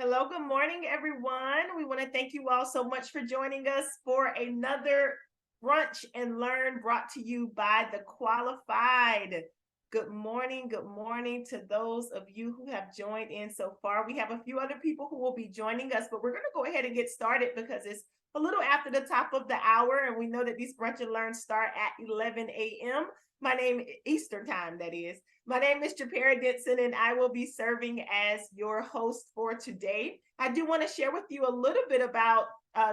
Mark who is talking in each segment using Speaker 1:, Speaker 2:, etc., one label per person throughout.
Speaker 1: Hello, good morning, everyone. We want to thank you all so much for joining us for another Brunch and Learn brought to you by The Qualified. Good morning to those of you who have joined in so far. We have a few other people who will be joining us, but we're going to go ahead and get started because it's a little after the top of the hour, and we know that these Brunch and Learns start at 11 a.m. My name, Eastern time, that is. My name is Japera Denson, and I will be serving as your host for today. I do want to share with you a little bit about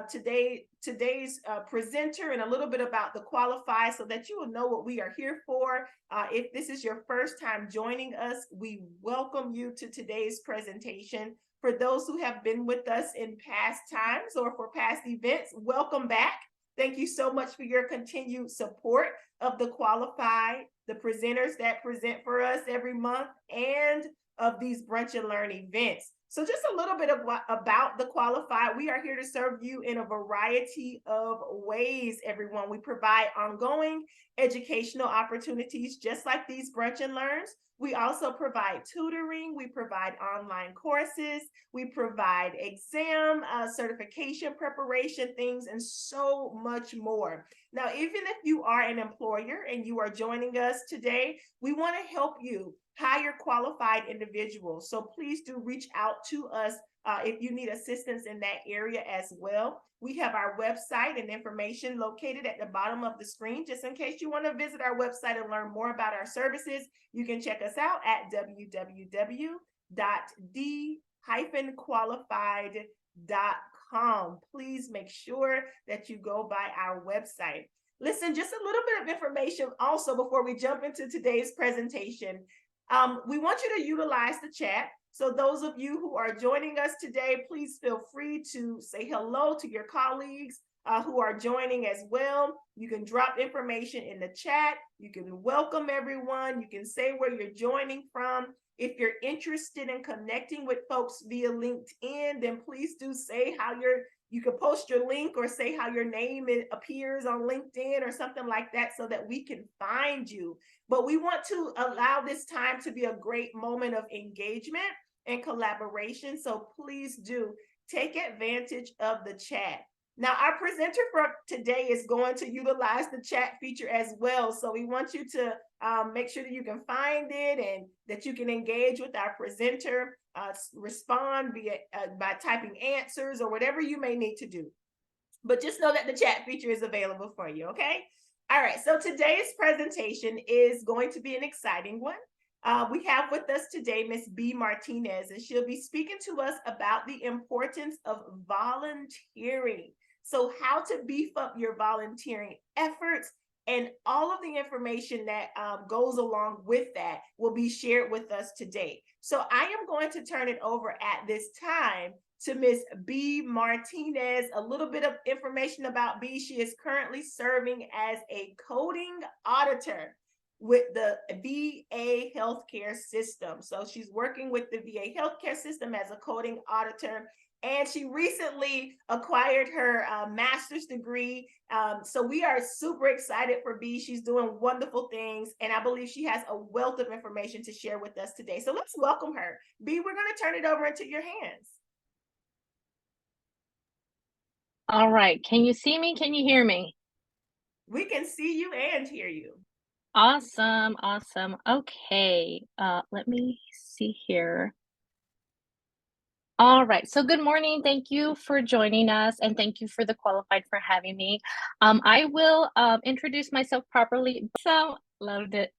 Speaker 1: today's presenter and a little bit about the Qualify so that you will know what we are here for. If this is your first time joining us, we welcome you to today's presentation. For those who have been with us in past times or for past events, welcome back. Thank you so much for your continued support of the Qualify, the presenters that present for us every month, and of these Brunch and Learn events. So just a little bit about the Qualify. We are here to serve you in a variety of ways, everyone. We provide ongoing educational opportunities, just like these Brunch and Learns. We also provide tutoring. We provide online courses. We provide exam certification preparation things and so much more. Now, even if you are an employer and you are joining us today, we want to help you hire qualified individuals. So please do reach out to us if you need assistance in that area as well. We have our website and information located at the bottom of the screen. Just in case you want to visit our website and learn more about our services, you can check us out at www.d-qualified.com. Please make sure that you go by our website. Listen, just a little bit of information also before we jump into today's presentation. We want you to utilize the chat. So those of you who are joining us today, please feel free to say hello to your colleagues who are joining as well. You can drop information in the chat. You can welcome everyone. You can say where you're joining from. If you're interested in connecting with folks via LinkedIn, then please do say how you can post your link or say how your name appears on LinkedIn or something like that so that we can find you. But we want to allow this time to be a great moment of engagement and collaboration. So please do take advantage of the chat. Now, our presenter for today is going to utilize the chat feature as well. So we want you to make sure that you can find it and that you can engage with our presenter, respond by typing answers or whatever you may need to do. But just know that the chat feature is available for you, okay? All right, so today's presentation is going to be an exciting one. We have with us today Miss B. Martinez, and she'll be speaking to us about the importance of volunteering. So how to beef up your volunteering efforts, and all of the information that goes along with that will be shared with us today. So I am going to turn it over at this time to Miss B. Martinez. A little bit of information about B. She is currently serving as a coding auditor with the VA healthcare system. So she's working with the VA healthcare system as a coding auditor. And she recently acquired her master's degree. So we are super excited for B. She's doing wonderful things. And I believe she has a wealth of information to share with us today. So let's welcome her. B, we're going to turn it over into your hands.
Speaker 2: All right. Can you see me? Can you hear me?
Speaker 1: We can see you and hear you.
Speaker 2: Awesome. Awesome. Okay. Let me see here. All right. So good morning. Thank you for joining us, and thank you for the Qualified for having me. I will introduce myself properly. So loved it.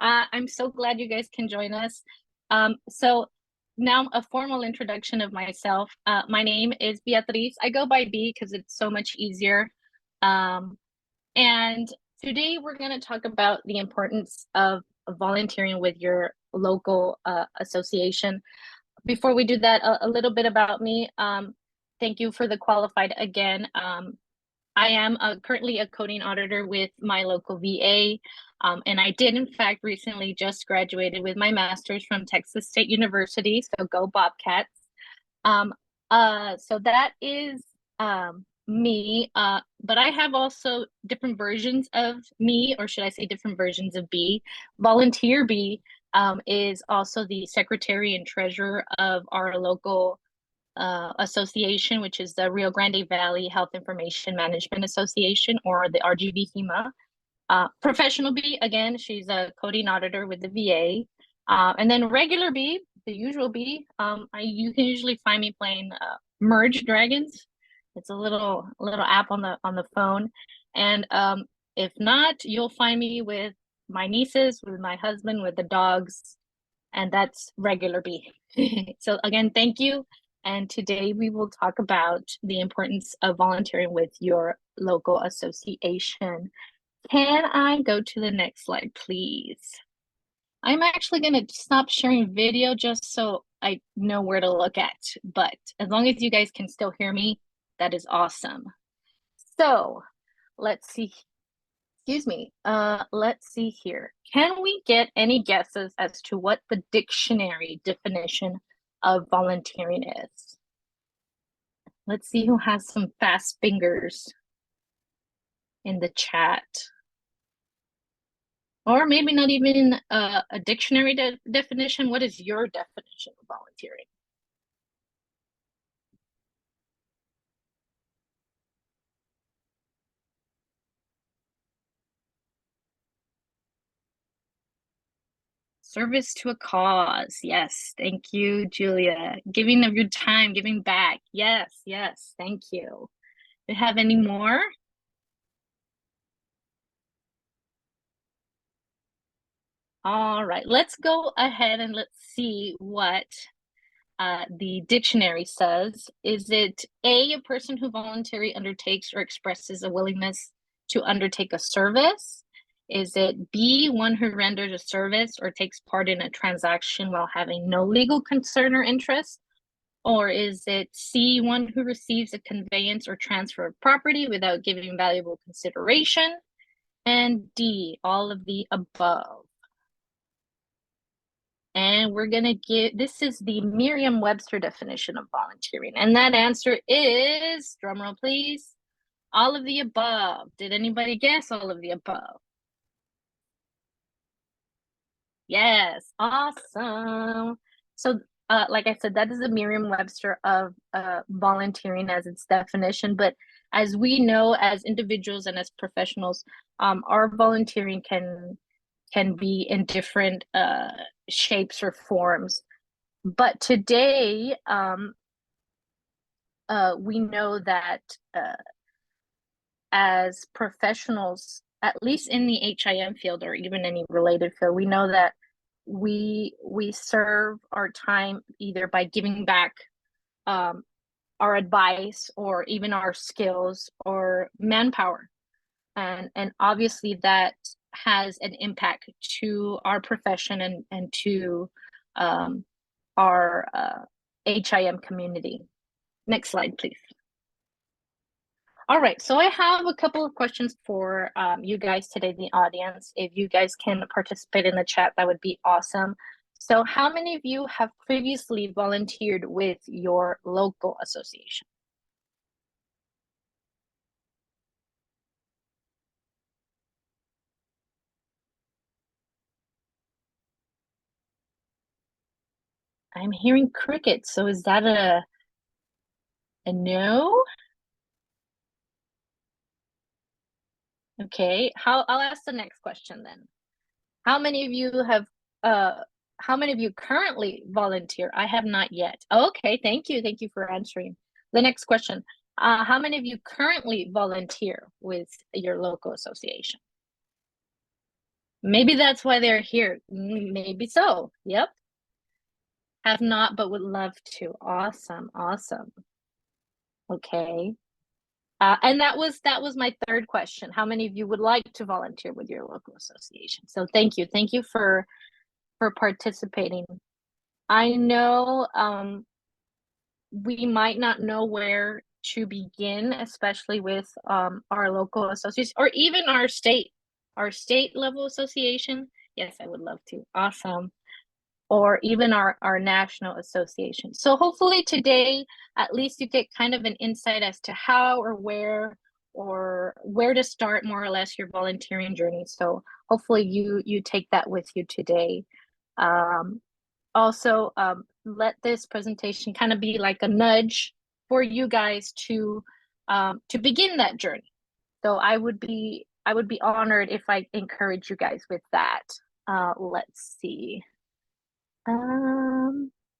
Speaker 2: I'm so glad you guys can join us. So now a formal introduction of myself. My name is Beatriz. I go by B because it's so much easier. And today we're going to talk about the importance of volunteering with your local association. Before we do that, a little bit about me. Thank you for the Qualified again. I am currently a coding auditor with my local VA, and I did in fact recently just graduated with my master's from Texas State University, so go Bobcats. So that is me, but I have also different versions of me, or should I say different versions of B. Volunteer B is also the secretary and treasurer of our local association, which is the Rio Grande Valley Health Information Management Association, or the RGV HEMA. Professional B, again, she's a coding auditor with the VA. And then regular B, the usual B, you can usually find me playing Merge Dragons. It's a little app on the phone. And if not, you'll find me with my nieces, with my husband, with the dogs, and that's regular B. So again, thank you. And today we will talk about the importance of volunteering with your local association. Can I go to the next slide, please? I'm actually going to stop sharing video just so I know where to look at. But as long as you guys can still hear me, that is awesome. So let's see. Excuse me. Let's see here. Can we get any guesses as to what the dictionary definition of volunteering is? Let's see who has some fast fingers in the chat. Or maybe not even a dictionary definition. What is your definition of volunteering? Service to a cause. Yes, thank you, Julia. Giving of your time, giving back. Yes, yes, thank you. Do you have any more? All right, let's go ahead and let's see what the dictionary says. Is it A, a person who voluntarily undertakes or expresses a willingness to undertake a service? Is it B, one who renders a service or takes part in a transaction while having no legal concern or interest? Or is it C, one who receives a conveyance or transfer of property without giving valuable consideration? And D, all of the above. And we're going to get, this is the Merriam-Webster definition of volunteering. And that answer is, drumroll please, all of the above. Did anybody guess all of the above? Yes, awesome. So like I said, that is the Merriam-Webster of volunteering as its definition. But as we know, as individuals and as professionals, our volunteering can be in different shapes or forms. But today, we know that as professionals, at least in the HIM field or even any related field, we know that we serve our time either by giving back our advice or even our skills or manpower, and obviously that has an impact to our profession and to our HIM community. Next slide, please. All right, so I have a couple of questions for you guys today, the audience. If you guys can participate in the chat, that would be awesome. So how many of you have previously volunteered with your local association? I'm hearing crickets, so is that a no? Okay, I'll ask the next question then. How many of you have how many of you currently volunteer? I have not yet. Okay, thank you for answering. The next question. How many of you currently volunteer with your local association? Maybe that's why they're here. Maybe so. Yep. Have not, but would love to. Awesome. Okay. And that was my third question. How many of you would like to volunteer with your local association? So thank you for participating. I know we might not know where to begin, especially with our local association or even our state level association. Yes, I would love to. Awesome. Or even our national association. So hopefully today, at least you get kind of an insight as to how or where to start more or less your volunteering journey. So hopefully you take that with you today. Also, let this presentation kind of be like a nudge for you guys to begin that journey. So I would be honored if I encourage you guys with that. Let's see.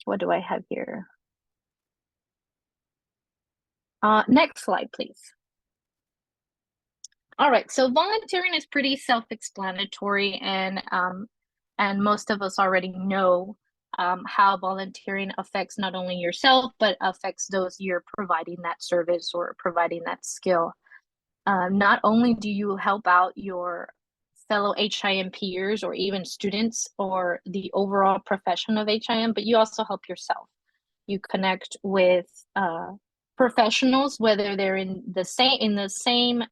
Speaker 2: What do I have here? Next slide, please. All right, so volunteering is pretty self-explanatory, and most of us already know how volunteering affects not only yourself, but affects those you're providing that service or providing that skill. Not only do you help out your fellow HIM peers or even students or the overall profession of HIM, but you also help yourself. You connect with professionals, whether they're in the same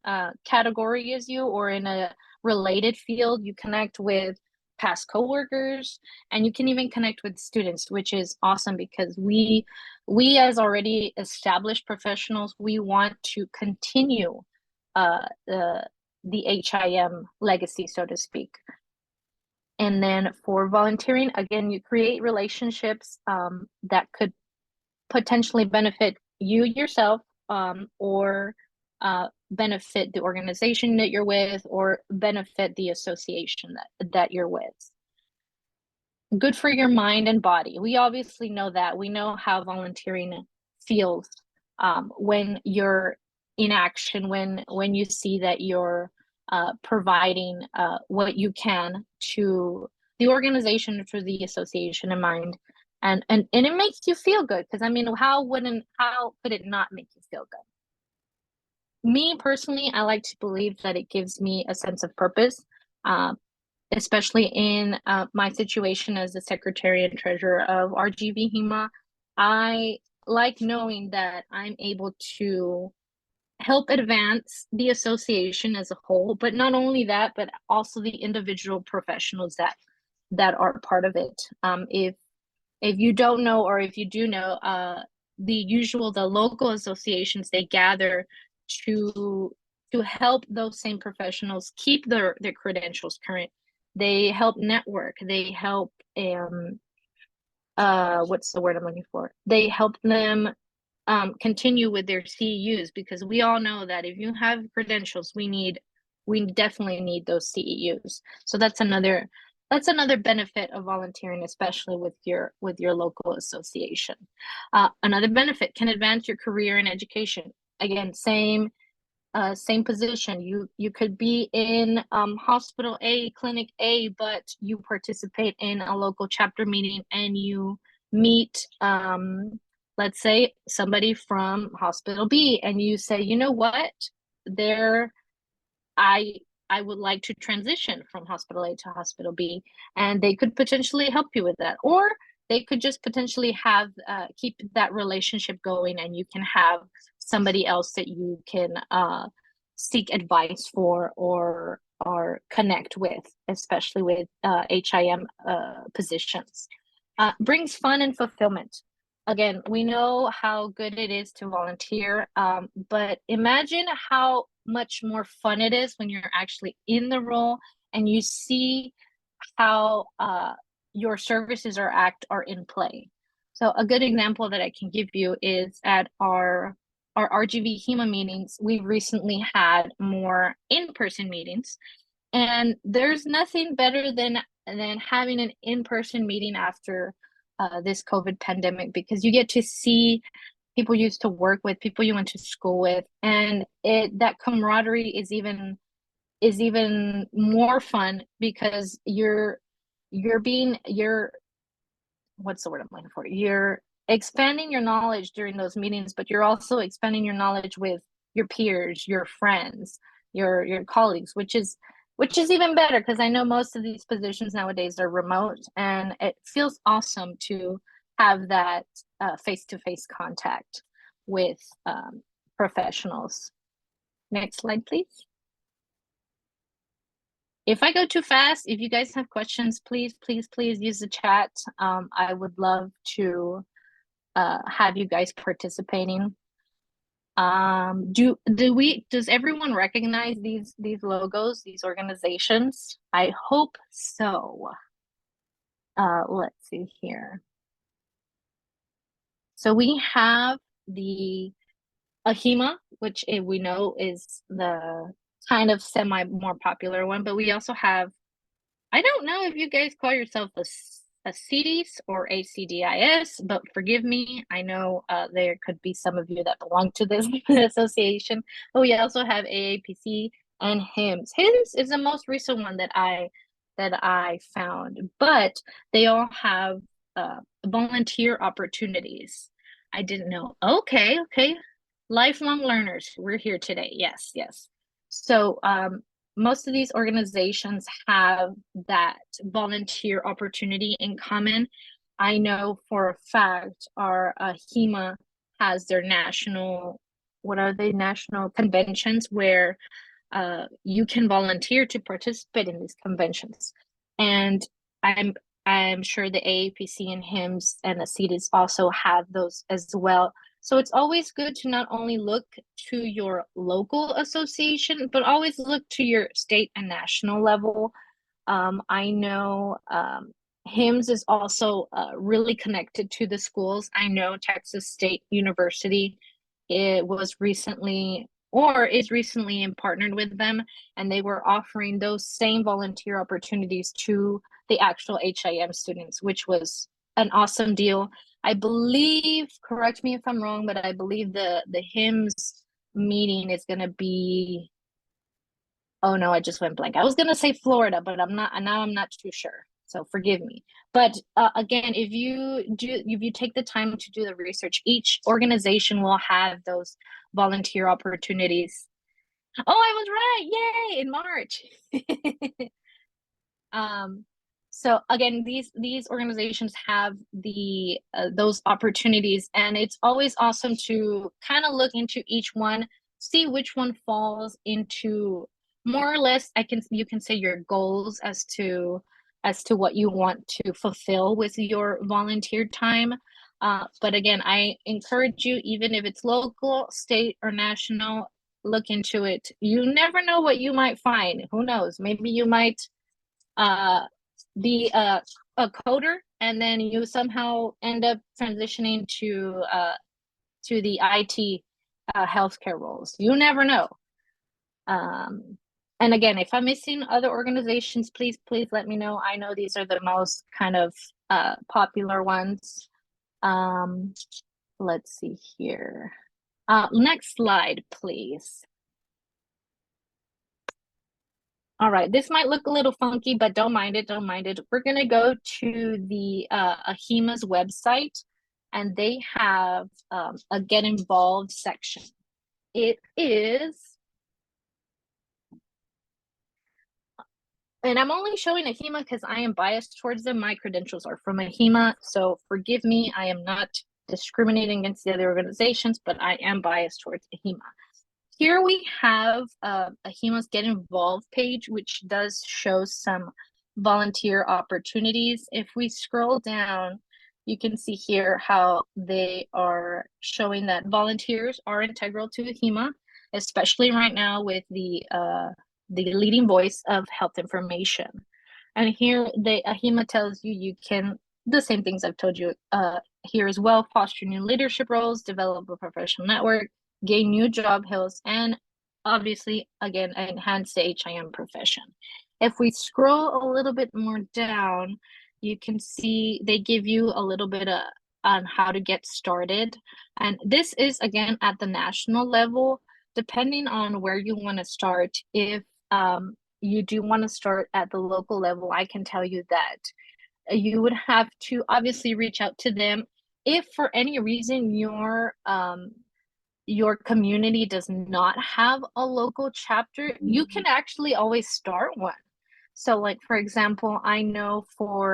Speaker 2: category as you or in a related field. You connect with past coworkers, and you can even connect with students, which is awesome because we as already established professionals, we want to continue the HIM legacy, so to speak. And then for volunteering, again, you create relationships that could potentially benefit you yourself, or benefit the organization that you're with, or benefit the association that you're with. Good for your mind and body. We obviously know that. We know how volunteering feels when you're in action, when you see that you're providing what you can to the organization, to the association in mind, and it makes you feel good, because I mean, how could it not make you feel good? Me personally, I like to believe that it gives me a sense of purpose, especially in my situation as the secretary and treasurer of RGV HEMA. I like knowing that I'm able to help advance the association as a whole, but not only that, but also the individual professionals that are part of it. If you don't know, or if you do know, the local associations, they gather to help those same professionals keep their credentials current. They help network. They help what's the word I'm looking for? They help them continue with their CEUs, because we all know that if you have credentials, we definitely need those CEUs. So that's another benefit of volunteering, especially with your local association. Another benefit can advance your career in education. Again, same position. You could be in hospital A, clinic A, but you participate in a local chapter meeting and you meet let's say somebody from hospital B, and you say, you know what, there I would like to transition from hospital A to hospital B, and they could potentially help you with that, or they could just potentially have keep that relationship going, and you can have somebody else that you can seek advice for or connect with, especially with HIM positions. Brings fun and fulfillment. Again, we know how good it is to volunteer, but imagine how much more fun it is when you're actually in the role and you see how your services are in play. So a good example that I can give you is at our RGV HEMA meetings. We've recently had more in-person meetings, and there's nothing better than having an in-person meeting after this COVID pandemic, because you get to see people you used to work with, people you went to school with, and that camaraderie is even more fun, because you're what's the word I'm looking for? You're expanding your knowledge during those meetings, but you're also expanding your knowledge with your peers, your friends, your colleagues, which is even better, because I know most of these positions nowadays are remote, and it feels awesome to have that face-to-face contact with professionals. Next slide, please. If I go too fast, if you guys have questions, please use the chat. I would love to have you guys participating. Does everyone recognize these logos, these organizations? I hope so. let's see here. So we have the AHIMA, which we know is the kind of semi more popular one, but we also have, I don't know if you guys call yourself a CDIS or a CDIS, but forgive me. I know there could be some of you that belong to this association, but we also have AAPC and HIMSS. HIMSS is the most recent one that I found, but they all have volunteer opportunities. I didn't know. Okay, okay. Lifelong learners, we're here today. Yes, yes. So most of these organizations have that volunteer opportunity in common. I know for a fact our HEMA has their national, what are they, national conventions where you can volunteer to participate in these conventions. And I'm I'm sure the AAPC and HIMSS and the CITES also have those as well. So it's always good to not only look to your local association, but always look to your state and national level. I know HIMSS is also really connected to the schools. I know Texas State University, it was recently or is recently partnered with them, and they were offering those same volunteer opportunities to the actual HIM students, which was an awesome deal. I believe, correct me if I'm wrong, but I believe the HIMSS meeting is going to be, oh no, I just went blank. I was going to say Florida, but I'm not too sure. So forgive me. But again, if you take the time to do the research, each organization will have those volunteer opportunities. Oh, I was right. Yay, in March. Um, so again, these organizations have the those opportunities, and it's always awesome to kind of look into each one, see which one falls into more or less, you can say your goals as to what you want to fulfill with your volunteer time. But again, I encourage you, even if it's local, state, or national, look into it. You never know what you might find. Who knows? Maybe you might uh, be a coder, and then you somehow end up transitioning to the IT healthcare roles. You never know. And again, if I'm missing other organizations, please let me know. I know these are the most kind of popular ones. Um, let's see here. Next slide, please. All right, this might look a little funky, but don't mind it, don't mind it. We're gonna go to the AHIMA's website, and they have a Get Involved section. It is, and I'm only showing AHIMA because I am biased towards them. My credentials are from AHIMA, so forgive me, I am not discriminating against the other organizations, but I am biased towards AHIMA. Here we have AHIMA's Get Involved page, which does show some volunteer opportunities. If we scroll down, you can see here how they are showing that volunteers are integral to AHIMA, especially right now with the leading voice of health information. And here AHIMA tells you can, the same things I've told you here as well, foster new leadership roles, develop a professional network, gain new job hills, and obviously, again, enhance the HIM profession. If we scroll a little bit more down, you can see they give you a little bit on how to get started. And this is, again, at the national level, depending on where you want to start. If you do want to start at the local level, I can tell you that you would have to obviously reach out to them. If for any reason your community does not have a local chapter, you can actually always start one. So like, for example, I know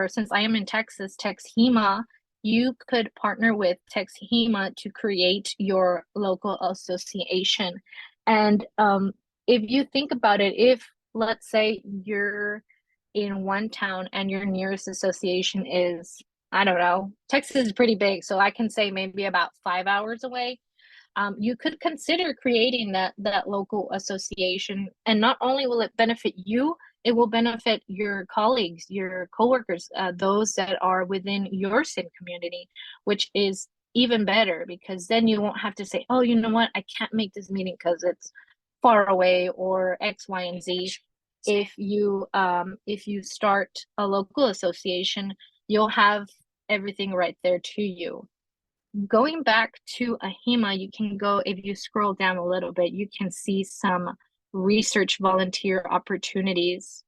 Speaker 2: since I am in Texas, TexHEMA, you could partner with TexHEMA to create your local association. And if you think about it, if let's say you're in one town and your nearest association is, I don't know, Texas is pretty big, so I can say maybe about 5 hours away. you could consider creating that local association. And not only will it benefit you, it will benefit your colleagues, your coworkers, those that are within your same community, which is even better, because then you won't have to say, oh, you know what, I can't make this meeting because it's far away or X, Y, and Z. If you start a local association, you'll have everything right there to you. Going back to AHIMA, you can go, if you scroll down a little bit, you can see some research volunteer opportunities.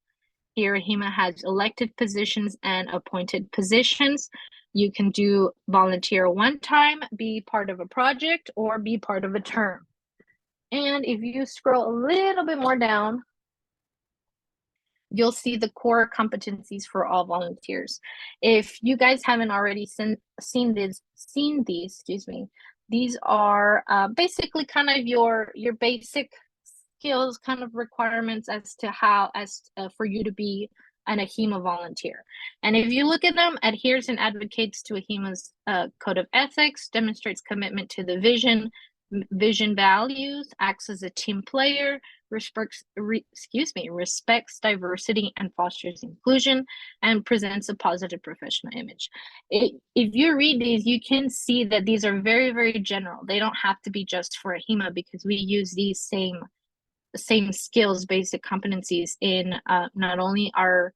Speaker 2: Here, AHIMA has elected positions and appointed positions. You can do volunteer one time, be part of a project, or be part of a term. And if you scroll a little bit more down, you'll see the core competencies for all volunteers. If you guys haven't already seen these, excuse me, these are basically kind of your basic skills, kind of requirements as to how, for you to be an AHIMA volunteer. And if you look at them, adheres and advocates to AHIMA's code of ethics, demonstrates commitment to the vision values, acts as a team player, respects diversity and fosters inclusion, and presents a positive professional image. If you read these, you can see that these are very, very general. They don't have to be just for AHIMA, because we use these same skills, basic competencies in not only our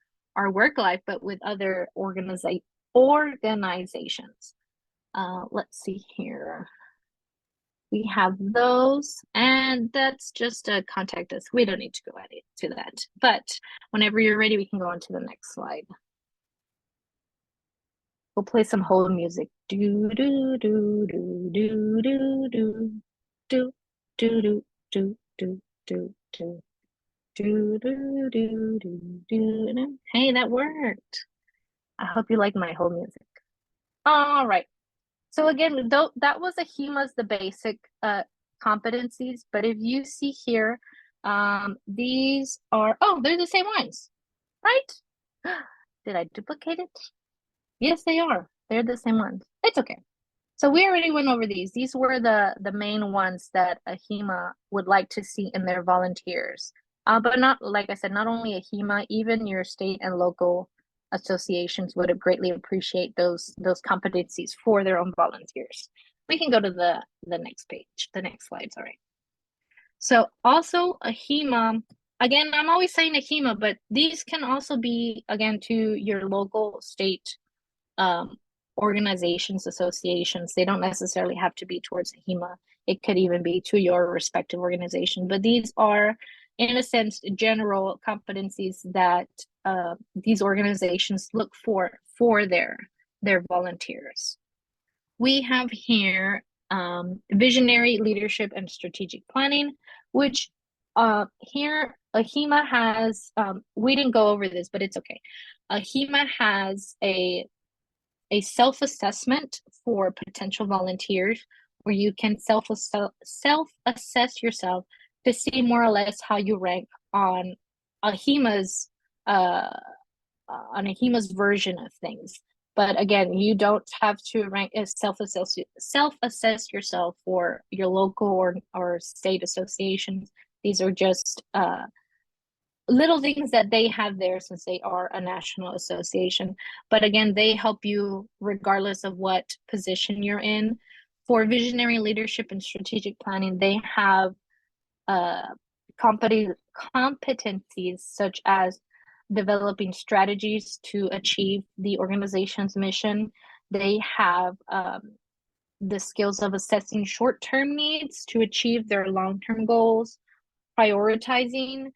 Speaker 2: work life, but with other organizations. Let's see here. We have those, and that's just a contact us. We don't need to go to that. But whenever you're ready, we can go on to the next slide. We'll play some hold music. Do do do do do do do do do do do do do do do do do do. Hey, that worked. I hope you like my hold music. All right. So again, though that was AHIMA's the basic competencies, but if you see here, these are, oh, they're the same ones, right? Did I duplicate it? Yes, they are. They're the same ones. It's okay. So we already went over these. These were the main ones that AHIMA would like to see in their volunteers. But not, like I said, not only AHIMA, even your state and local associations would greatly appreciate those competencies for their own volunteers. We can go to the next page, the next slide, sorry. So also AHIMA, again, I'm always saying AHIMA, but these can also be, again, to your local state organizations, associations. They don't necessarily have to be towards AHIMA. It could even be to your respective organization. But these are, in a sense, general competencies that these organizations look for their volunteers. We have here visionary leadership and strategic planning, which here AHIMA has, we didn't go over this, but it's okay. AHIMA has a self-assessment for potential volunteers where you can self-assess yourself to see more or less how you rank on AHIMA's version of things. But again, you don't have to rank as self-assess yourself for your local or state associations. These are just little things that they have there since they are a national association. But again, they help you regardless of what position you're in. For visionary leadership and strategic planning, they have competencies such as developing strategies to achieve the organization's mission. They have the skills of assessing short-term needs to achieve their long-term goals, prioritizing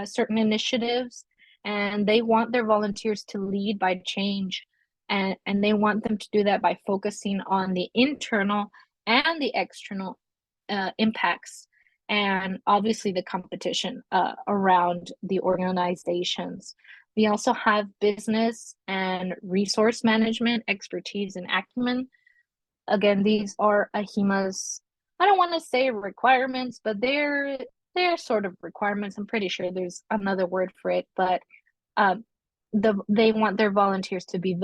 Speaker 2: certain initiatives, and they want their volunteers to lead by change, and they want them to do that by focusing on the internal and the external impacts, and obviously the competition around the organizations. We also have business and resource management expertise and acumen. Again, these are AHIMA's, I don't want to say requirements, but they're sort of requirements. I'm pretty sure there's another word for it, but they want their volunteers to be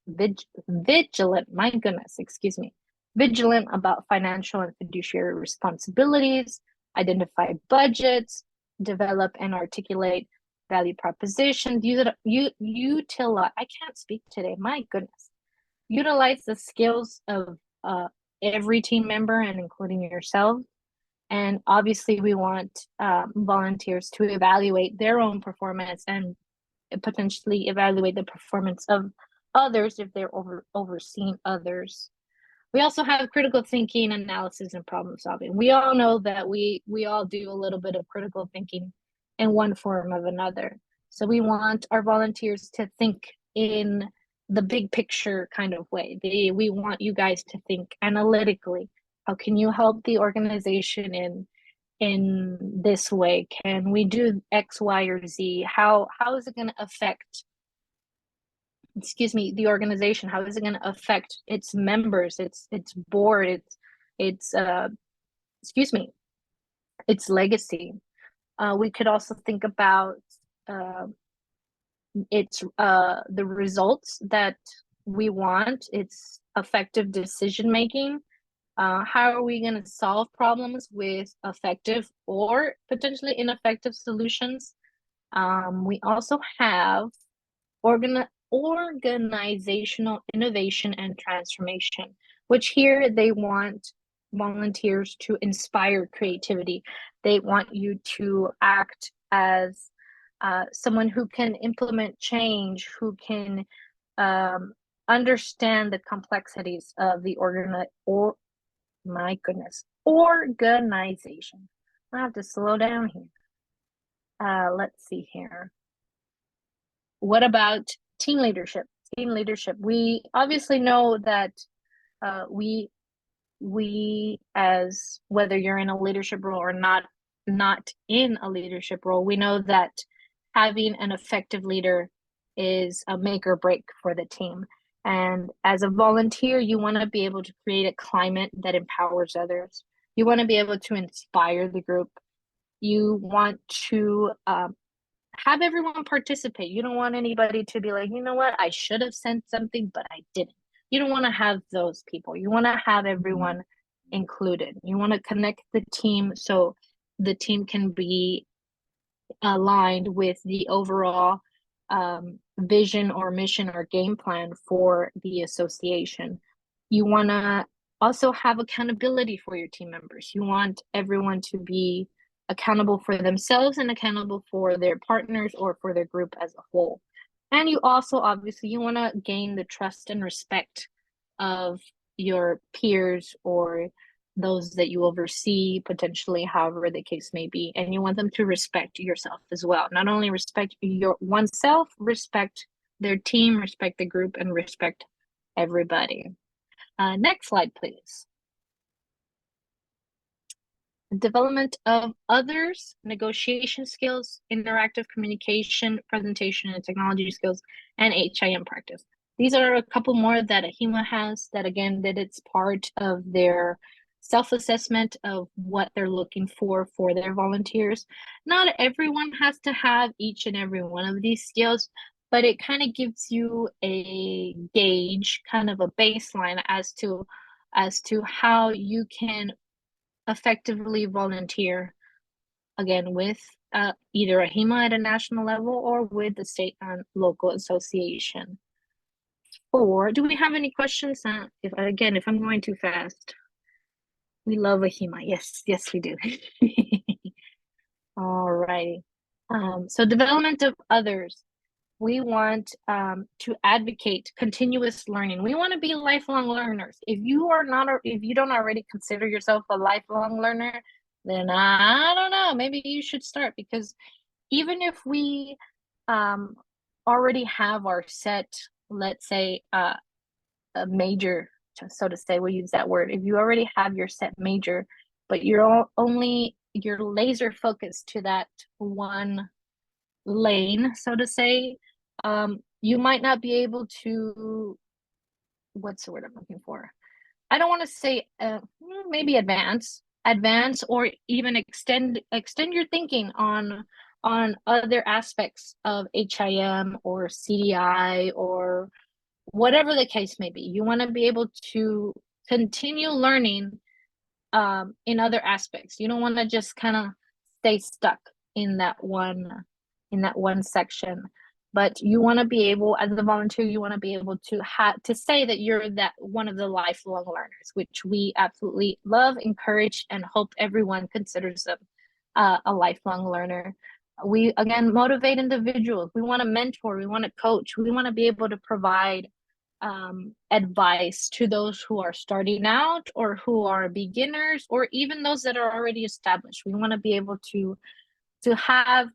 Speaker 2: vigilant, my goodness, excuse me, vigilant about financial and fiduciary responsibilities, identify budgets, develop and articulate value propositions, utilize, I can't speak today, my goodness, utilize the skills of every team member and including yourself. And obviously, we want volunteers to evaluate their own performance and potentially evaluate the performance of others if they're overseeing others. We also have critical thinking, analysis, and problem solving. We all know that we all do a little bit of critical thinking in one form or another. So we want our volunteers to think in the big picture kind of way. We want you guys to think analytically. How can you help the organization in this way? Can we do X, Y, or Z? How is it going to affect, excuse me, the organization? How is it going to affect its members, its board, its excuse me, its legacy? We could also think about its the results that we want, its effective decision making. How are we going to solve problems with effective or potentially ineffective solutions? We also have organizational innovation and transformation, which here they want volunteers to inspire creativity. They want you to act as someone who can implement change, who can understand the complexities of the my goodness, organization. I have to slow down here. Let's see here. What about team leadership? Team leadership. We obviously know that we as whether you're in a leadership role or not in a leadership role, we know that having an effective leader is a make or break for the team. And as a volunteer, you want to be able to create a climate that empowers others. You want to be able to inspire the group. You want to have everyone participate. You don't want anybody to be like, you know what, I should have sent something, but I didn't. You don't want to have those people. You want to have everyone included. You want to connect the team so the team can be aligned with the overall vision or mission or game plan for the association. You want to also have accountability for your team members. You want everyone to be accountable for themselves and accountable for their partners or for their group as a whole. And you also, obviously, you want to gain the trust and respect of your peers or those that you oversee, potentially, however the case may be. And you want them to respect yourself as well. Not only respect your oneself, respect their team, respect the group, and respect everybody. Next slide, please. Development of others, negotiation skills, interactive communication, presentation and technology skills, and HIM practice. These are a couple more that AHIMA has that, again, that it's part of their self-assessment of what they're looking for their volunteers. Not everyone has to have each and every one of these skills, but it kind of gives you a gauge, kind of a baseline as to how you can effectively volunteer, again, with either AHIMA at a national level or with the state and local association. Or do we have any questions? If I'm going too fast. We love AHIMA. Yes, we do. All righty. So development of others. We want to advocate continuous learning. We want to be lifelong learners. If you don't already consider yourself a lifelong learner, then I don't know, maybe you should start, because even if we already have our set, let's say a major, so to say, we'll use that word. If you already have your set major, but you're laser focused to that one lane, so to say, you might not be able to, what's the word I'm looking for? I don't want to say maybe advance or even extend your thinking on other aspects of HIM or CDI or whatever the case may be. You want to be able to continue learning in other aspects. You don't want to just kind of stay stuck in that one section, but you want to be able, as a volunteer, you want to be able to to say that you're that one of the lifelong learners, which we absolutely love, encourage, and hope everyone considers them a lifelong learner. We again motivate individuals. We want to mentor. We want to coach. We want to be able to provide advice to those who are starting out or who are beginners or even those that are already established. We want to be able to have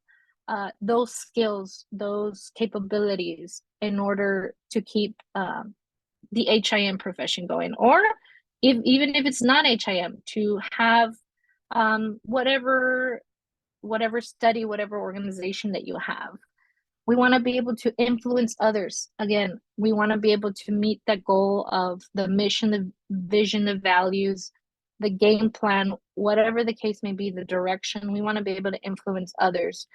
Speaker 2: those skills, those capabilities in order to keep the HIM profession going, or even if it's not HIM, to have whatever study, whatever organization that you have. We want to be able to influence others. Again, we want to be able to meet that goal of the mission, the vision, the values, the game plan, whatever the case may be, the direction. We want to be able to influence others.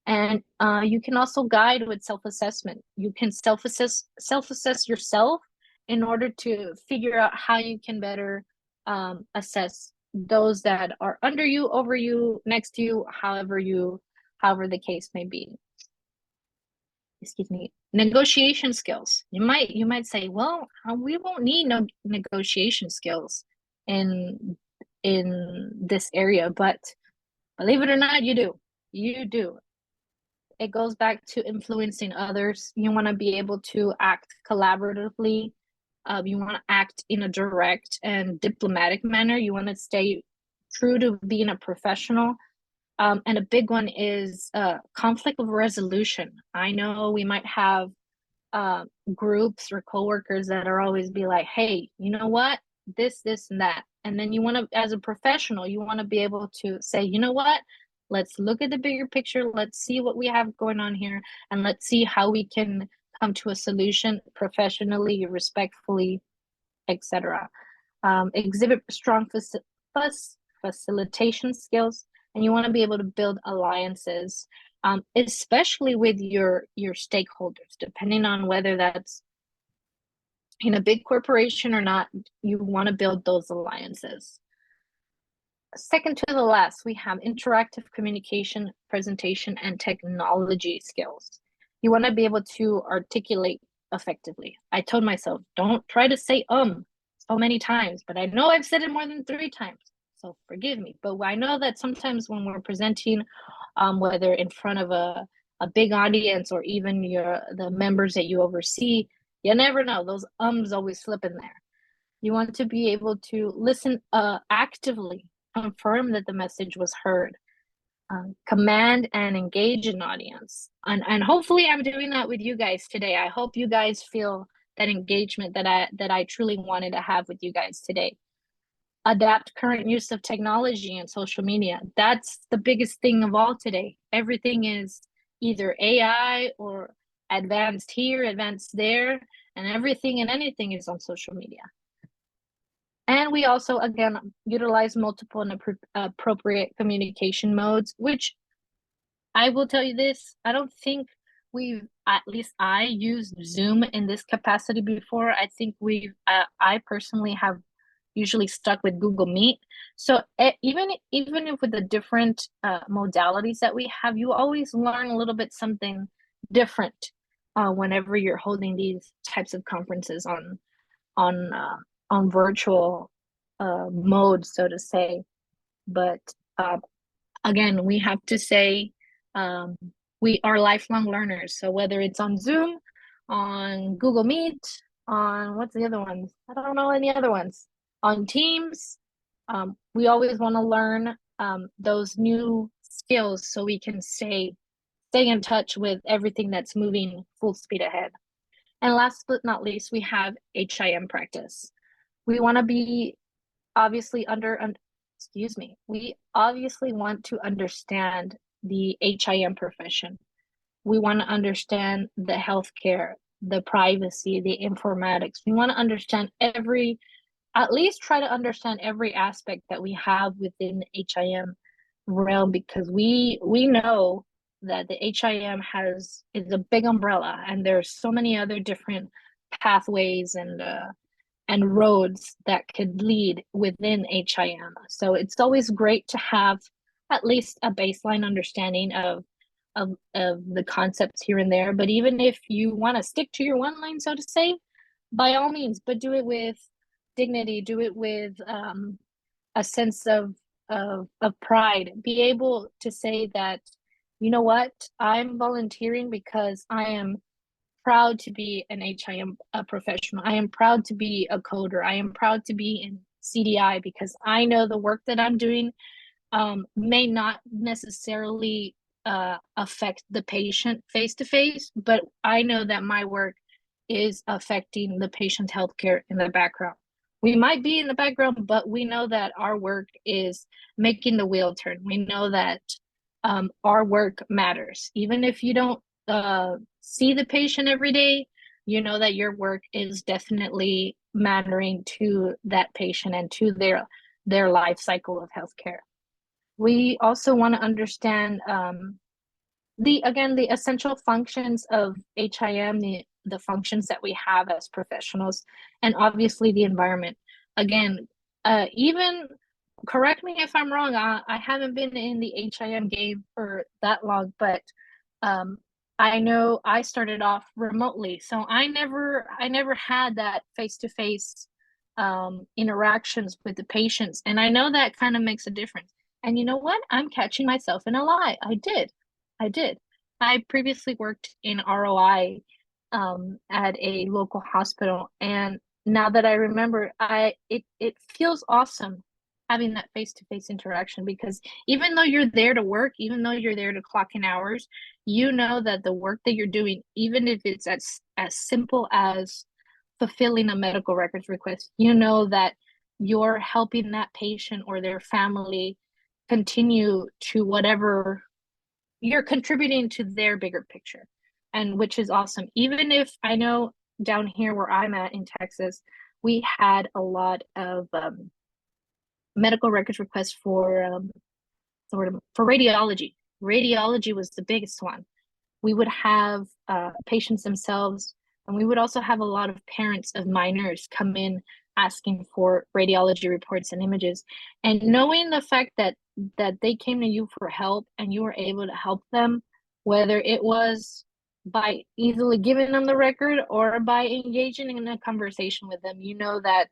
Speaker 2: And you can also guide with self-assessment. You can self-assess yourself in order to figure out how you can better assess those that are under you, over you, next to you, however the case may be. Excuse me. Negotiation skills. You might say, well, we won't need no negotiation skills in this area, but believe it or not, you do. You do. It goes back to influencing others. You want to be able to act collaboratively. You want to act in a direct and diplomatic manner. You want to stay true to being a professional. And a big one is conflict of resolution. I know we might have groups or coworkers that are always be like, hey, you know what? This, and that. And then you want to, as a professional, you want to be able to say, you know what? Let's look at the bigger picture. Let's see what we have going on here. And let's see how we can come to a solution professionally, respectfully, etc. Exhibit strong facilitation skills. And you want to be able to build alliances, especially with your stakeholders, depending on whether that's in a big corporation or not. You want to build those alliances. Second to the last, we have interactive communication, presentation, and technology skills. You want to be able to articulate effectively. I told myself, don't try to say so many times, but I know I've said it more than 3 times. So forgive me, but I know that sometimes when we're presenting, whether in front of a big audience or even the members that you oversee, you never know. Those always slip in there. You want to be able to listen actively, confirm that the message was heard, command and engage an audience. And hopefully I'm doing that with you guys today. I hope you guys feel that engagement that I truly wanted to have with you guys today. Adapt current use of technology and social media. That's the biggest thing of all today. Everything is either AI or advanced here, advanced there, and everything and anything is on social media. And we also, again, utilize multiple and appropriate communication modes, which I will tell you this, I don't think at least I used Zoom in this capacity before. I think I personally have usually stuck with Google Meet. So even if with the different modalities that we have, you always learn a little bit something different whenever you're holding these types of conferences on virtual mode, so to say. But again, we have to say we are lifelong learners. So whether it's on Zoom, on Google Meet, on what's the other ones? I don't know any other ones. On Teams, we always want to learn those new skills so we can stay in touch with everything that's moving full speed ahead. And last but not least, we have HIM practice. We want to be obviously we obviously want to understand the HIM profession. We want to understand the healthcare, the privacy, the informatics. We want to understand at least try to understand every aspect that we have within the HIM realm, because we know that the HIM is a big umbrella and there's so many other different pathways and and roads that could lead within HIM. So it's always great to have at least a baseline understanding of the concepts here and there. But even if you want to stick to your one line, so to say, by all means, but do it with dignity, do it with a sense of pride. Be able to say that, you know what, I'm volunteering because I am proud to be an HIM professional. I am proud to be a coder. I am proud to be in CDI because I know the work that I'm doing may not necessarily affect the patient face to face, but I know that my work is affecting the patient's healthcare in the background. We might be in the background, but we know that our work is making the wheel turn. We know that our work matters. Even if you don't see the patient every day, you know that your work is definitely mattering to that patient and to their life cycle of healthcare. We also want to understand the essential functions of HIM, the functions that we have as professionals, and obviously the environment. Again, even correct me if I'm wrong. I haven't been in the HIM game for that long, but I know I started off remotely, so I never had that face to face interactions with the patients, and I know that kind of makes a difference. And you know what? I'm catching myself in a lie. I did. I did. I previously worked in ROI at a local hospital, and now that I remember, it feels awesome having that face-to-face interaction because even though you're there to work, even though you're there to clock in hours, you know that the work that you're doing, even if it's as simple as fulfilling a medical records request, you know that you're helping that patient or their family continue to whatever you're contributing to their bigger picture, and which is awesome. Even if I know down here where I'm at in Texas, we had a lot of medical records requests for for radiology. Radiology was the biggest one. We would have patients themselves, and we would also have a lot of parents of minors come in asking for radiology reports and images. And knowing the fact that they came to you for help and you were able to help them, whether it was by easily giving them the record or by engaging in a conversation with them, you know that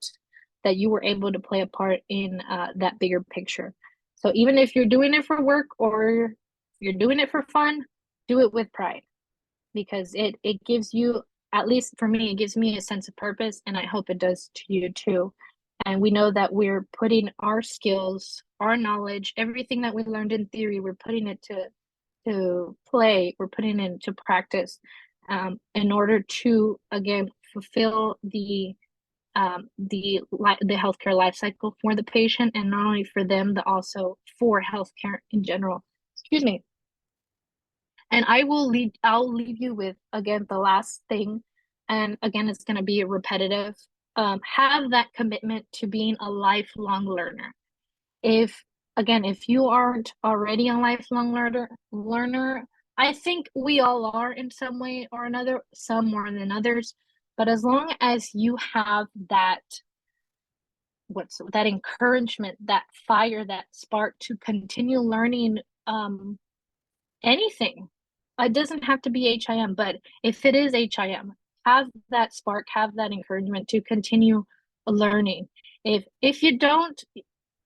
Speaker 2: you were able to play a part in that bigger picture. So even if you're doing it for work or you're doing it for fun, do it with pride because it gives you, at least for me, it gives me a sense of purpose, and I hope it does to you too. And we know that we're putting our skills, our knowledge, everything that we learned in theory, we're putting it to play, we're putting it into practice in order to, again, fulfill the healthcare life cycle for the patient, and not only for them, but also for healthcare in general. Excuse me. And I'll leave you with, again, the last thing. And again, it's going to be repetitive. Have that commitment to being a lifelong learner. If you aren't already a lifelong learner, I think we all are in some way or another, some more than others. But as long as you have that encouragement, that fire, that spark to continue learning anything. It doesn't have to be HIM, but if it is HIM, have that spark, have that encouragement to continue learning. If you don't,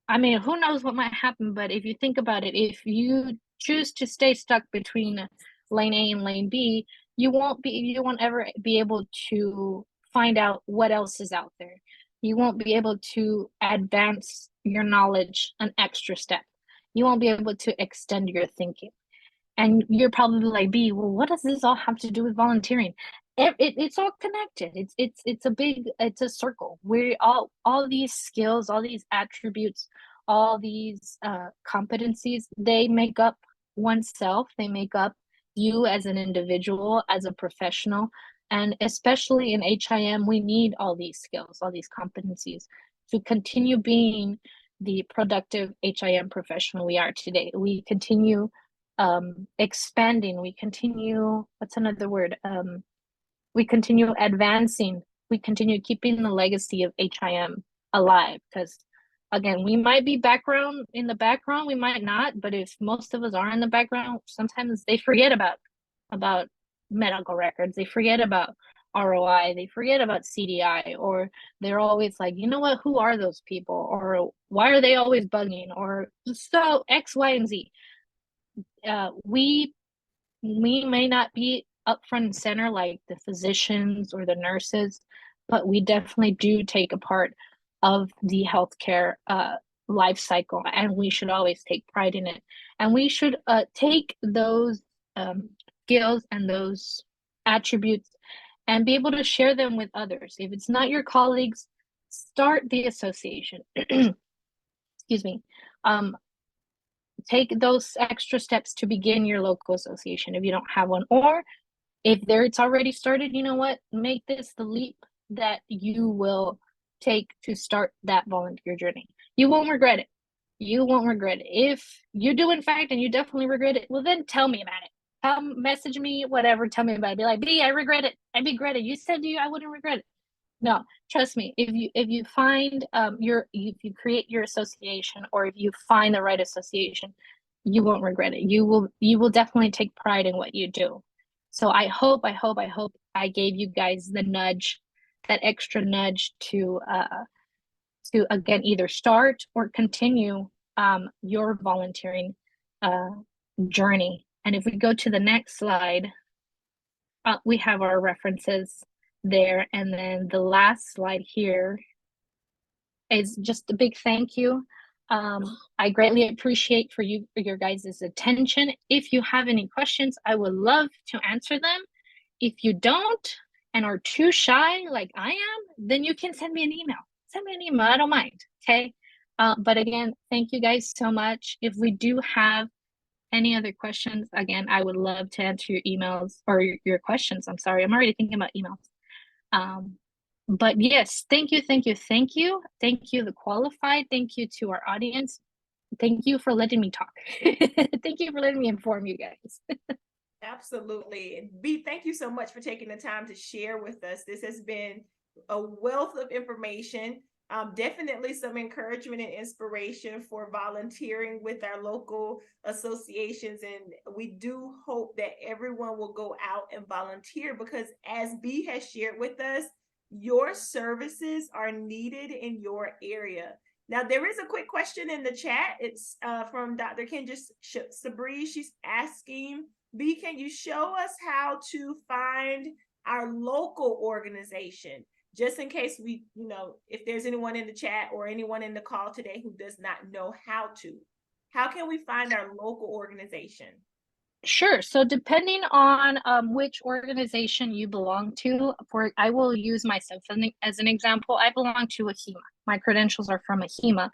Speaker 2: I mean, who knows what might happen, but if you think about it, if you choose to stay stuck between lane A and lane B, you won't ever be able to find out what else is out there. You won't be able to advance your knowledge an extra step. You won't be able to extend your thinking. And you're probably like, B, well, what does this all have to do with volunteering? It's all connected. It's a circle. We all these skills, all these attributes, all these competencies, they make up oneself. They make up you as an individual, as a professional. And especially in HIM, we need all these skills, all these competencies to continue being the productive HIM professional we are today. We continue expanding, we continue, what's another word, we continue advancing we continue keeping the legacy of HIM alive. Because again, we might be background in the background, we might not, but if most of us are in the background, sometimes they forget about medical records, they forget about ROI, they forget about CDI, or they're always like, you know what, who are those people? Or why are they always bugging? Or so X, Y, and Z. We may not be up front and center like the physicians or the nurses, but we definitely do take a part of the healthcare life cycle, and we should always take pride in it. And we should take those skills and those attributes and be able to share them with others. If it's not your colleagues, start the association. Excuse me. Um, Take those extra steps to begin your local association if you don't have one, or if there it's already started, you know what, make this the leap that you will take to start that volunteer journey. You won't regret it. You won't regret it. If you do in fact and you definitely regret it, well then tell me about it. Message me, whatever, tell me about it. Be like, B, I regret it. I regret it. You said I wouldn't regret it. No, trust me. If you find if you create your association, or if you find the right association, you won't regret it. You will definitely take pride in what you do. So I hope I gave you guys the nudge, that extra nudge to again either start or continue your volunteering uh journey. And if we go to the next slide, we have our references there. And then the last slide here is just a big thank you. I greatly appreciate for your guys' attention. If you have any questions, I would love to answer them. If you don't and are too shy like I am, then you can send me an email. Send me an email. I don't mind. Okay. But again, thank you guys so much. If we do have any other questions, again, I would love to answer your emails or your questions. I'm sorry, I'm already thinking about emails. But yes, thank you, thank you, thank you. Thank you, the qualified. Thank you to our audience. Thank you for letting me talk. Thank you for letting me inform you guys.
Speaker 1: Absolutely. B, thank you so much for taking the time to share with us. This has been a wealth of information. Definitely some encouragement and inspiration for volunteering with our local associations. And we do hope that everyone will go out and volunteer, because as B has shared with us, your services are needed in your area. Now, there is a quick question in the chat. It's from Dr. Kendra Sabri. She's asking, B, can you show us how to find our local organization? Just in case if there's anyone in the chat or anyone in the call today who does not know how can we find our local organization?
Speaker 2: Sure. So depending on which organization you belong to, I will use myself as an example. I belong to AHIMA. My credentials are from AHIMA,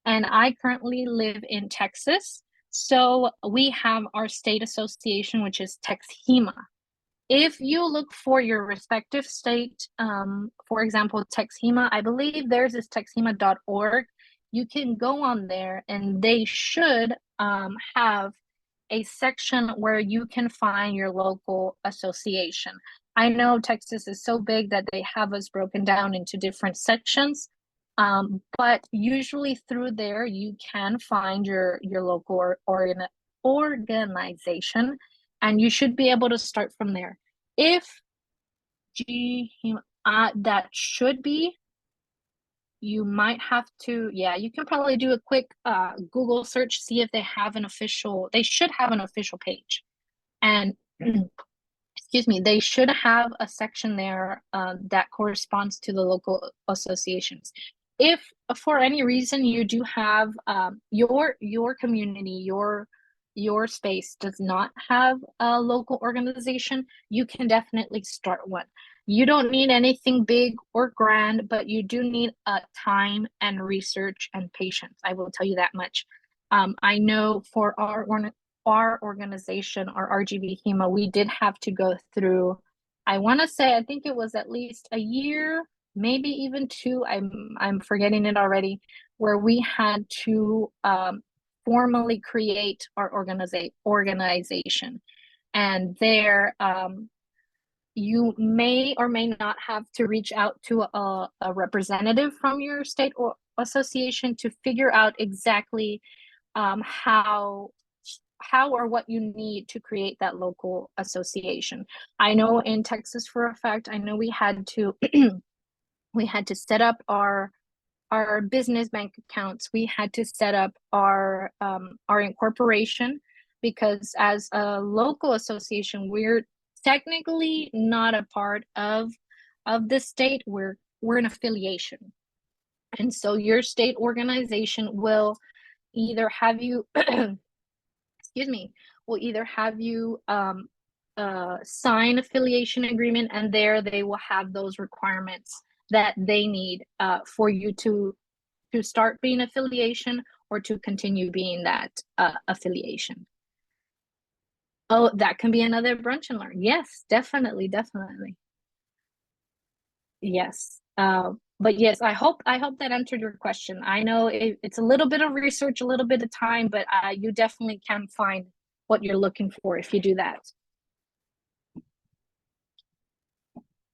Speaker 2: and I currently live in Texas. So we have our state association, which is TexHIMA. If you look for your respective state, for example, TexHIMA, I believe theirs is texhima.org. You can go on there and they should have a section where you can find your local association. I know Texas is so big that they have us broken down into different sections, but usually through there you can find your local organization, and you should be able to start from there. If that should be, you might have to, you can probably do a quick Google search, see if they should have an official page. And excuse me, they should have a section there that corresponds to the local associations. If for any reason you do have your community, your space does not have a local organization, you can definitely start one. You don't need anything big or grand, but you do need time and research and patience. I will tell you that much. I know for our organization, our RGV HEMA, we did have to go through, I think it was at least a year, maybe even two, I'm forgetting it already, where we had to formally create our organization. And there you may or may not have to reach out to a representative from your state or association to figure out exactly how or what you need to create that local association. I know in Texas for a fact, I know we had to we had to set up our business bank accounts. We had to set up our incorporation because as a local association, we're technically not a part of the state. We're an affiliation, and so your state organization will either have you excuse me, will either have you sign affiliation agreement, and there they will have those requirements that they need for you to start being affiliation or to continue being that affiliation. Oh, that can be another brunch and learn. Yes, definitely, definitely. Yes. But yes, I hope that answered your question. I know it's a little bit of research, a little bit of time, but you definitely can find what you're looking for if you do that.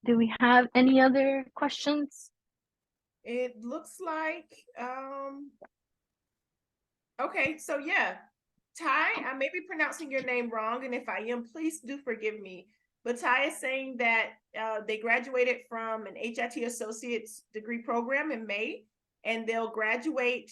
Speaker 2: Do we have any other questions?
Speaker 1: It looks like, okay, so yeah, Ty, I may be pronouncing your name wrong, and if I am, please do forgive me. But Ty is saying that they graduated from an HIT Associate's degree program in May, and they'll graduate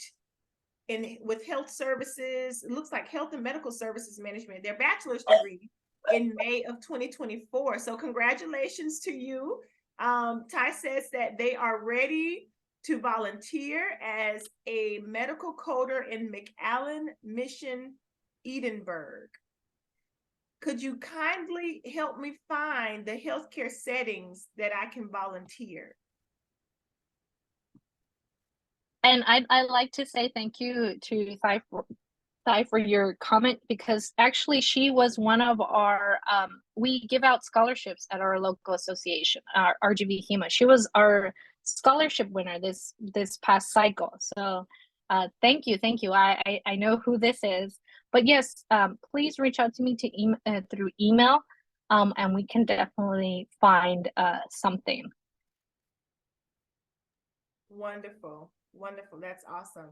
Speaker 1: with health services. It looks like health and medical services management, their bachelor's degree in May of 2024. So congratulations to you. Ty says that they are ready to volunteer as a medical coder in McAllen Mission, Edinburgh. Could you kindly help me find the healthcare settings that I can volunteer?
Speaker 2: And I like to say thank you to Thai for your comment, because actually she was one of our we give out scholarships at our local association, our RGV HEMA. She was our scholarship winner this past cycle. So thank you, thank you. I know who this is. But yes, please reach out to me through email, and we can definitely find something.
Speaker 1: Wonderful, wonderful. That's awesome.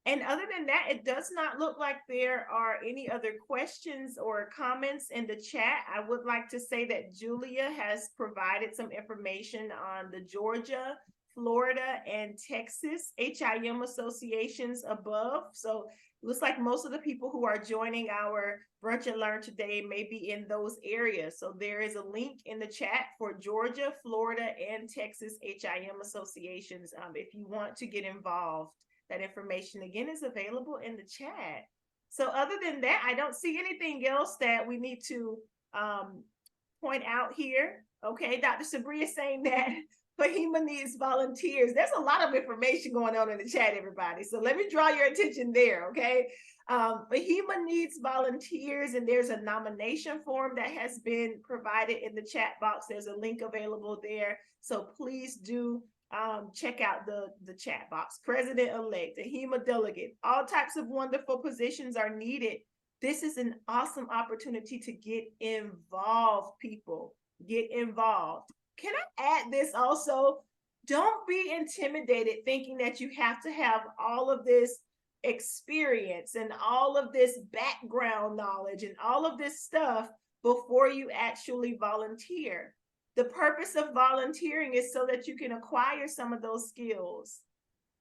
Speaker 1: And other than that, it does not look like there are any other questions or comments in the chat. I would like to say that Julia has provided some information on the Georgia, Florida, and Texas HIM associations above. So it looks like most of the people who are joining our Brunch and Learn today may be in those areas. So there is a link in the chat for Georgia, Florida, and Texas HIM associations if you want to get involved. That information again is available in the chat. So other than that, I don't see anything else that we need to point out here. Okay, Dr. Sabria is saying that FAHIMA needs volunteers. There's a lot of information going on in the chat, everybody. So let me draw your attention there, okay? FAHIMA needs volunteers, and there's a nomination form that has been provided in the chat box. There's a link available there. So please do check out the chat box. President-elect, a HEMA delegate, all types of wonderful positions are needed. This is an awesome opportunity to get involved, people. Get involved. Can I add this also? Don't be intimidated thinking that you have to have all of this experience and all of this background knowledge and all of this stuff before you actually volunteer. The purpose of volunteering is so that you can acquire some of those skills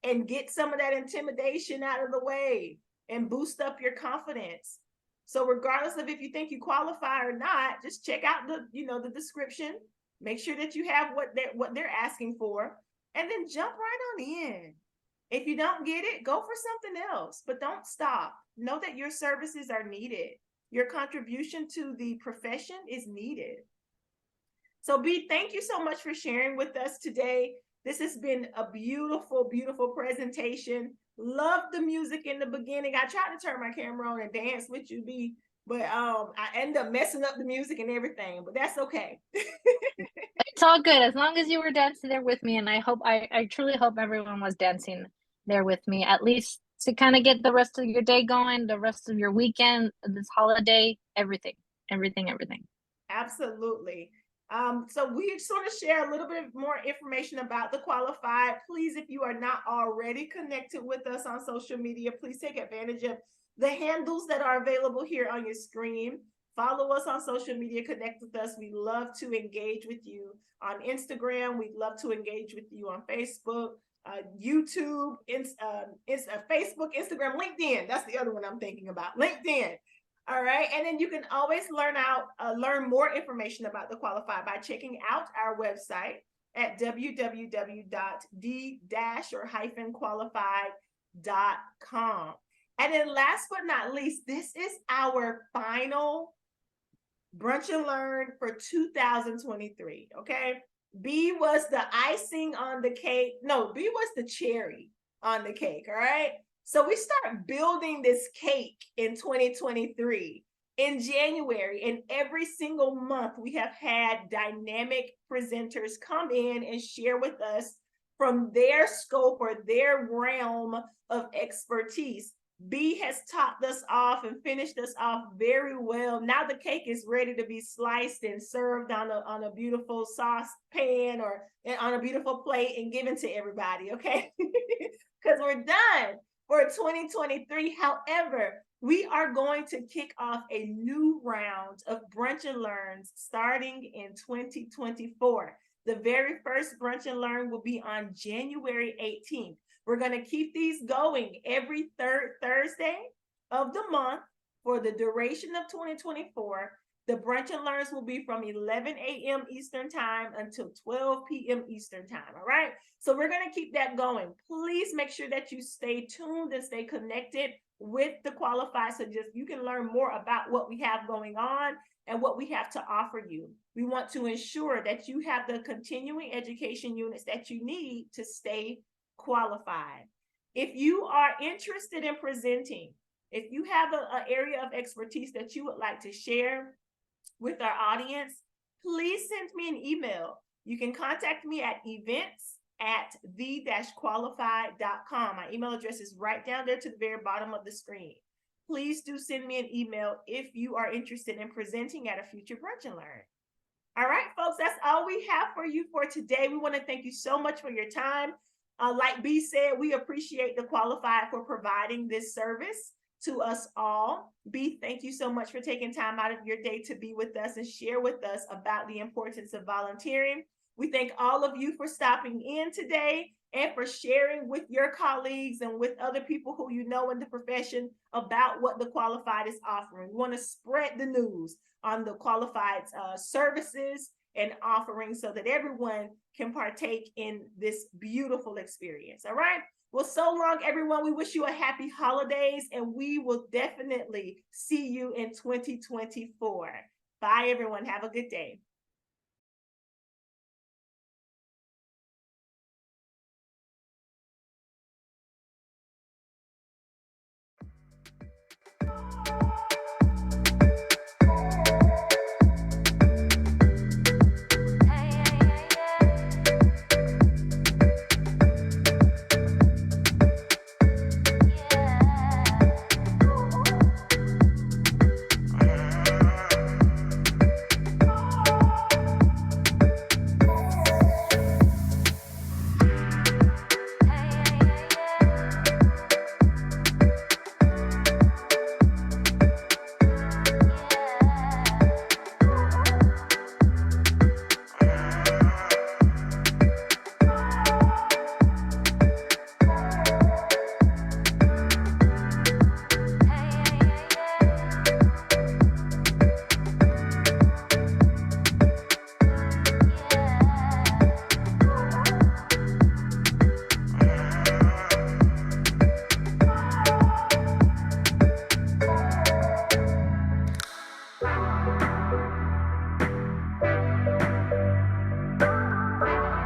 Speaker 1: and get some of that intimidation out of the way and boost up your confidence. So regardless of if you think you qualify or not, just check out the description, make sure that you have what they're asking for, and then jump right on in. If you don't get it, go for something else, but don't stop. Know that your services are needed. Your contribution to the profession is needed. So B, thank you so much for sharing with us today. This has been a beautiful, beautiful presentation. Love the music in the beginning. I tried to turn my camera on and dance with you, B, but I ended up messing up the music and everything, but that's okay.
Speaker 2: It's all good as long as you were dancing there with me, and I truly hope everyone was dancing there with me, at least to kind of get the rest of your day going, the rest of your weekend, this holiday, everything.
Speaker 1: Absolutely. So we sort of share a little bit more information about the Qualified. Please, if you are not already connected with us on social media, please take advantage of the handles that are available here on your screen. Follow us on social media, connect with us. We love to engage with you on Instagram. We'd love to engage with you on Facebook, YouTube, Facebook, Instagram, LinkedIn. That's the other one I'm thinking about, LinkedIn. All right, and then you can always learn more information about the Qualified by checking out our website at www.d-qualified.com. And then last but not least, this is our final Brunch and Learn for 2023, okay? B was the icing on the cake. No, B was the cherry on the cake, all right? So we start building this cake in 2023 in January, and every single month we have had dynamic presenters come in and share with us from their scope or their realm of expertise. B has topped us off and finished us off very well. Now the cake is ready to be sliced and served on a beautiful sauce pan or on a beautiful plate and given to everybody, okay? Because we're done for 2023. However, we are going to kick off a new round of Brunch and Learns starting in 2024. The very first Brunch and Learn will be on January 18th. We're going to keep these going every third Thursday of the month for the duration of 2024. The Brunch and Learns will be from 11 a.m. Eastern time until 12 p.m. Eastern time, all right? So we're going to keep that going. Please make sure that you stay tuned and stay connected with the Qualified so just you can learn more about what we have going on and what we have to offer you. We want to ensure that you have the continuing education units that you need to stay qualified. If you are interested in presenting, if you have an area of expertise that you would like to share with our audience, please send me an email. You can contact me at events@the-qualified.com. My email address is right down there to the very bottom of the screen. Please do send me an email if you are interested in presenting at a future Brunch and Learn. All right, folks, that's all we have for you for today. We want to thank you so much for your time. Like B said, we appreciate the Qualified for providing this service to us all. B, thank you so much for taking time out of your day to be with us and share with us about the importance of volunteering. We thank all of you for stopping in today and for sharing with your colleagues and with other people who you know in the profession about what the Qualified is offering. We want to spread the news on the Qualified's services and offerings so that everyone can partake in this beautiful experience. All right. Well, so long, everyone. We wish you a happy holidays, and we will definitely see you in 2024. Bye, everyone. Have a good day.